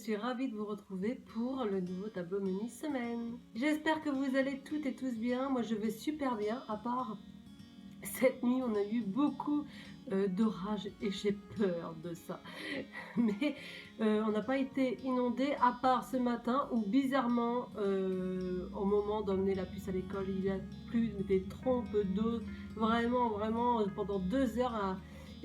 suis ravie de vous retrouver pour le nouveau tableau menu semaine. J'espère que vous allez toutes et tous bien. Moi, je vais super bien, à part cette nuit, on a eu beaucoup d'orages et j'ai peur de ça. Mais on n'a pas été inondé, à part ce matin où bizarrement, au moment d'emmener la puce à l'école, il y a plus des trompes d'eau, vraiment pendant 2 heures.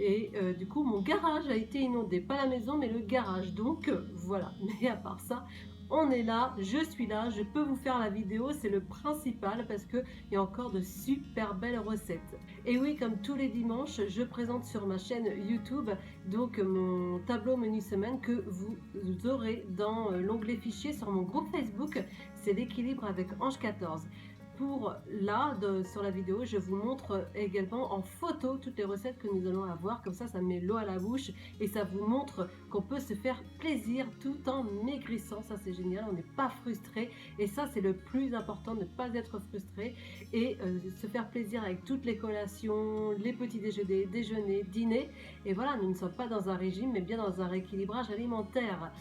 Et du coup, mon garage a été inondé, pas la maison, mais le garage. Donc voilà. Mais à part ça, on est là, je suis là, je peux vous faire la vidéo, c'est le principal parce qu'il y a encore de super belles recettes. Et oui, comme tous les dimanches, je présente sur ma chaîne YouTube donc mon tableau menu semaine que vous aurez dans l'onglet fichier sur mon groupe Facebook, c'est l'équilibre avec Ange 14. Pour là, sur la vidéo, je vous montre également en photo toutes les recettes que nous allons avoir. Comme ça met l'eau à la bouche et ça vous montre qu'on peut se faire plaisir tout en maigrissant. Ça, c'est génial, on n'est pas frustré. Et ça, c'est le plus important, ne pas être frustré et se faire plaisir avec toutes les collations, les petits déjeuners, dîners. Et voilà, nous ne sommes pas dans un régime, mais bien dans un rééquilibrage alimentaire.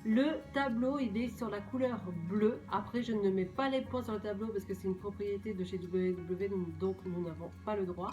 Le tableau, il est sur la couleur bleue. Après, je ne mets pas les points sur le tableau parce que c'est une propriété de chez WW, donc nous n'avons pas le droit.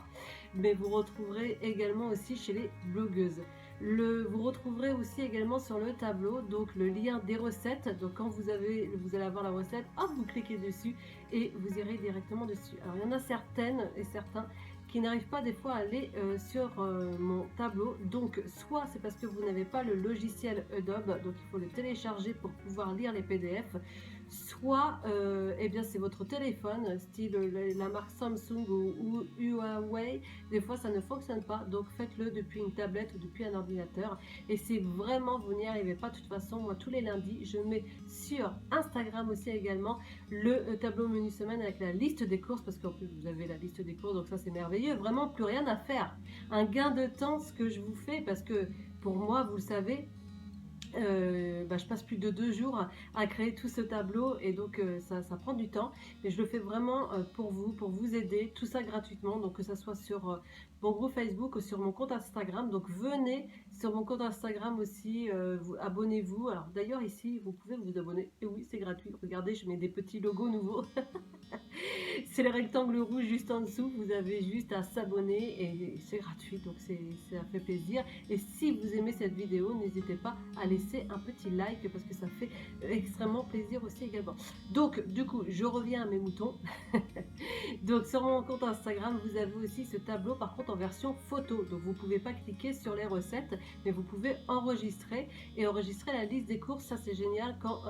Mais vous retrouverez également aussi chez les blogueuses. Vous retrouverez aussi également sur le tableau donc le lien des recettes. Donc quand vous allez avoir la recette, hop, vous cliquez dessus et vous irez directement dessus. Alors il y en a certaines et certains qui n'arrivent pas des fois à aller sur mon tableau, donc soit c'est parce que vous n'avez pas le logiciel Adobe, donc il faut le télécharger pour pouvoir lire les PDF, soit eh bien c'est votre téléphone style la marque Samsung ou Huawei, des fois ça ne fonctionne pas, donc faites-le depuis une tablette ou depuis un ordinateur. Et si vraiment vous n'y arrivez pas, de toute façon moi tous les lundis je mets sur Instagram aussi également le tableau menu semaine avec la liste des courses, parce qu'en plus vous avez la liste des courses, donc ça c'est merveilleux, vraiment plus rien à faire, un gain de temps ce que je vous fais, parce que pour moi vous le savez, je passe plus de 2 jours à créer tout ce tableau et donc ça prend du temps, mais je le fais vraiment pour vous aider, tout ça gratuitement, donc que ça soit sur mon groupe Facebook ou sur mon compte Instagram. Donc venez sur mon compte Instagram aussi, abonnez-vous. Alors d'ailleurs ici vous pouvez vous abonner, et oui c'est gratuit, regardez je mets des petits logos nouveaux. C'est le rectangle rouge juste en dessous, vous avez juste à s'abonner et c'est gratuit, donc ça fait plaisir. Et si vous aimez cette vidéo, n'hésitez pas à laisser un petit like parce que ça fait extrêmement plaisir aussi également. Donc du coup, je reviens à mes moutons. Donc sur mon compte Instagram, vous avez aussi ce tableau, par contre en version photo. Donc vous ne pouvez pas cliquer sur les recettes, mais vous pouvez enregistrer la liste des courses. Ça c'est génial quand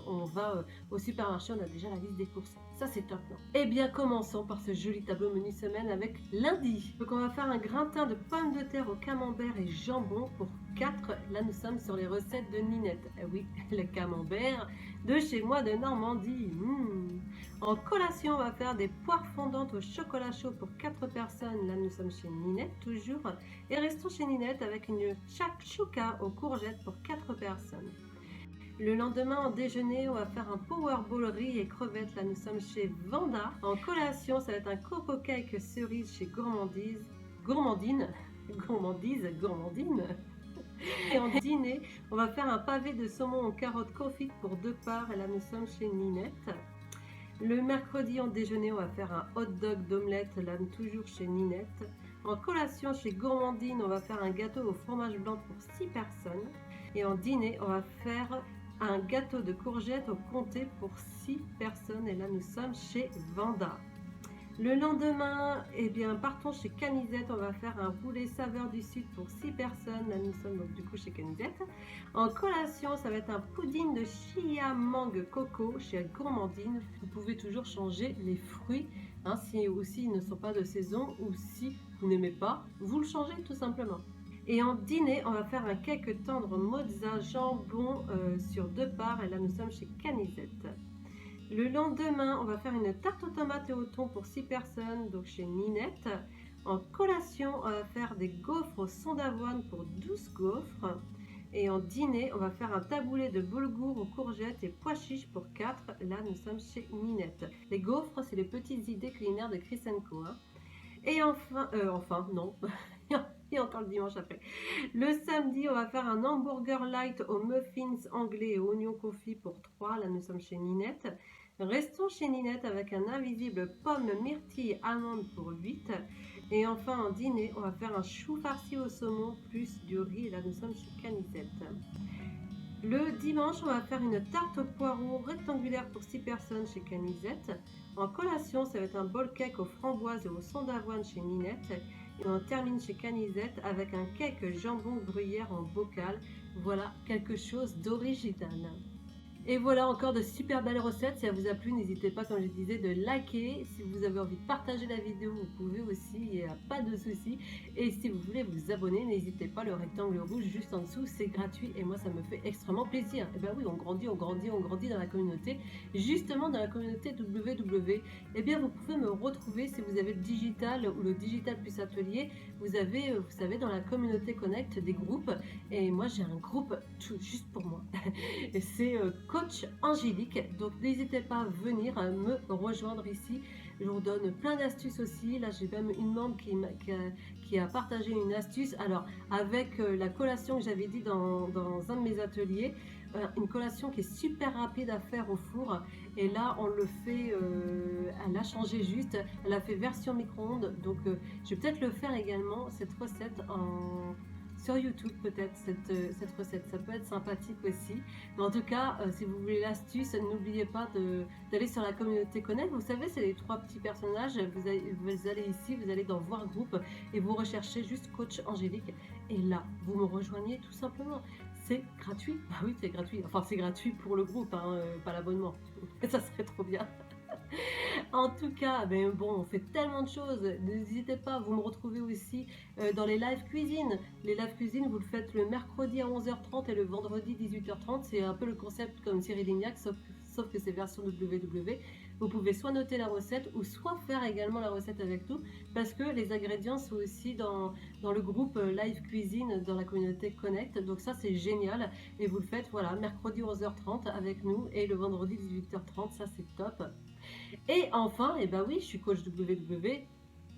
on va au supermarché, on a déjà la liste des courses. Ça c'est top, non? Eh bien commençons par ce joli tableau menu semaine avec lundi. Donc on va faire un gratin de pommes de terre au camembert et jambon pour 4. Là nous sommes sur les recettes de Ninette. Eh oui, le camembert de chez moi de Normandie. En collation, on va faire des poires fondantes au chocolat chaud pour 4 personnes. Là nous sommes chez Ninette toujours. Et restons chez Ninette avec une shakshuka aux courgettes pour 4 personnes. Le lendemain, en déjeuner, on va faire un powerball riz et crevettes. Là, nous sommes chez Vanda. En collation, ça va être un coco cake cerise chez Gourmandine. Et en dîner, on va faire un pavé de saumon aux carottes confites pour 2 parts. Et là, nous sommes chez Ninette. Le mercredi, en déjeuner, on va faire un hot dog d'omelette. Là, toujours chez Ninette. En collation, chez Gourmandine, on va faire un gâteau au fromage blanc pour 6 personnes. Et en dîner, on va faire un gâteau de courgettes au comté pour 6 personnes. Et là, nous sommes chez Vanda. Le lendemain, eh bien, partons chez Canisette. On va faire un poulet saveur du sud pour 6 personnes. Là, nous sommes donc du coup chez Canisette. En collation, ça va être un pudding de chia mangue coco chez Gourmandine. Vous pouvez toujours changer les fruits, hein, si aussi ils ne sont pas de saison ou si vous n'aimez pas, vous le changez tout simplement. Et en dîner, on va faire un cake tendre mozza jambon sur 2 parts. Et là, nous sommes chez Canisette. Le lendemain, on va faire une tarte aux tomates et au thon pour 6 personnes, donc chez Ninette. En collation, on va faire des gaufres au son d'avoine pour 12 gaufres. Et en dîner, on va faire un taboulé de boulgour aux courgettes et pois chiches pour 4. Là, nous sommes chez Ninette. Les gaufres, c'est les petites idées culinaires de Chris & Co. Hein. Et enfin, non. Et encore le dimanche après. Le samedi, on va faire un hamburger light aux muffins anglais et oignon confit pour 3. Là, nous sommes chez Ninette. Restons chez Ninette avec un invisible pomme myrtille amande pour 8. Et enfin, en dîner, on va faire un chou farci au saumon plus du riz. Et là, nous sommes chez Canisette. Le dimanche, on va faire une tarte au poireau rectangulaire pour 6 personnes chez Canisette. En collation, ça va être un bol cake aux framboises et au son d'avoine chez Ninette. Et on termine chez Canisette avec un cake jambon gruyère en bocal. Voilà quelque chose d'original. Et voilà encore de super belles recettes. Si elle vous a plu, n'hésitez pas, comme je disais, de liker. Si vous avez envie de partager la vidéo, vous pouvez aussi, il n'y a pas de souci. Et si vous voulez vous abonner, n'hésitez pas, le rectangle rouge juste en dessous, c'est gratuit et moi ça me fait extrêmement plaisir. Et bien oui, on grandit dans la communauté. Justement dans la communauté WW, et bien vous pouvez me retrouver si vous avez le digital ou le digital plus atelier. Vous avez, vous savez, dans la communauté Connect des groupes. Et moi j'ai un groupe juste pour moi. Et c'est Coach Angélique. Donc n'hésitez pas à venir me rejoindre ici. Je vous donne plein d'astuces aussi. Là, j'ai même une membre qui a partagé une astuce. Alors, avec la collation que j'avais dit dans un de mes ateliers, une collation qui est super rapide à faire au four. Et là, on le fait, elle a changé juste. Elle a fait version micro-ondes. Donc, je vais peut-être le faire également, cette recette sur YouTube, peut-être cette recette, ça peut être sympathique aussi. Mais en tout cas, si vous voulez l'astuce, n'oubliez pas d'aller sur la communauté Connect. Vous savez, c'est les 3 petits personnages. Vous allez ici, vous allez dans Voir groupe et vous recherchez juste Coach Angélique. Et là, vous me rejoignez tout simplement. C'est gratuit. Bah oui, c'est gratuit. Enfin, c'est gratuit pour le groupe, hein, pas l'abonnement. Ça serait trop bien. En tout cas, ben bon, on fait tellement de choses. N'hésitez pas, vous me retrouvez aussi dans les live cuisine. Les live cuisine, vous le faites le mercredi à 11h30 et le vendredi 18h30. C'est un peu le concept comme Cyril Lignac, sauf que c'est version WW. Vous pouvez soit noter la recette ou soit faire également la recette avec nous parce que les ingrédients sont aussi dans le groupe live cuisine dans la communauté Connect. Donc ça, c'est génial. Et vous le faites, voilà, mercredi 11h30 avec nous et le vendredi 18h30. Ça, c'est top. Et enfin, et ben oui, je suis coach WW.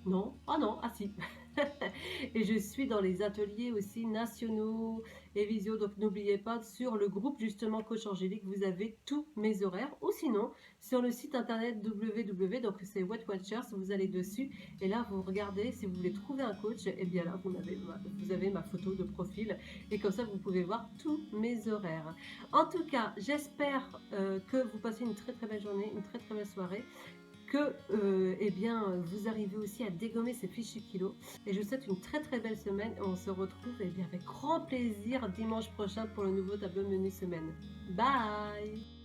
Non, ah non, ah si. Et je suis dans les ateliers aussi nationaux et visio. Donc n'oubliez pas, sur le groupe justement Coach Angélique, vous avez tous mes horaires. Ou sinon, sur le site internet WW, donc c'est Weight Watchers, vous allez dessus. Et là, vous regardez, si vous voulez trouver un coach, et bien là, vous avez ma photo de profil. Et comme ça, vous pouvez voir tous mes horaires. En tout cas, j'espère que vous passez une très très belle journée, une très très belle soirée, que eh bien, vous arrivez aussi à dégommer ces fichus kilos. Et je vous souhaite une très très belle semaine. On se retrouve eh bien, avec grand plaisir dimanche prochain pour le nouveau tableau menu semaine. Bye!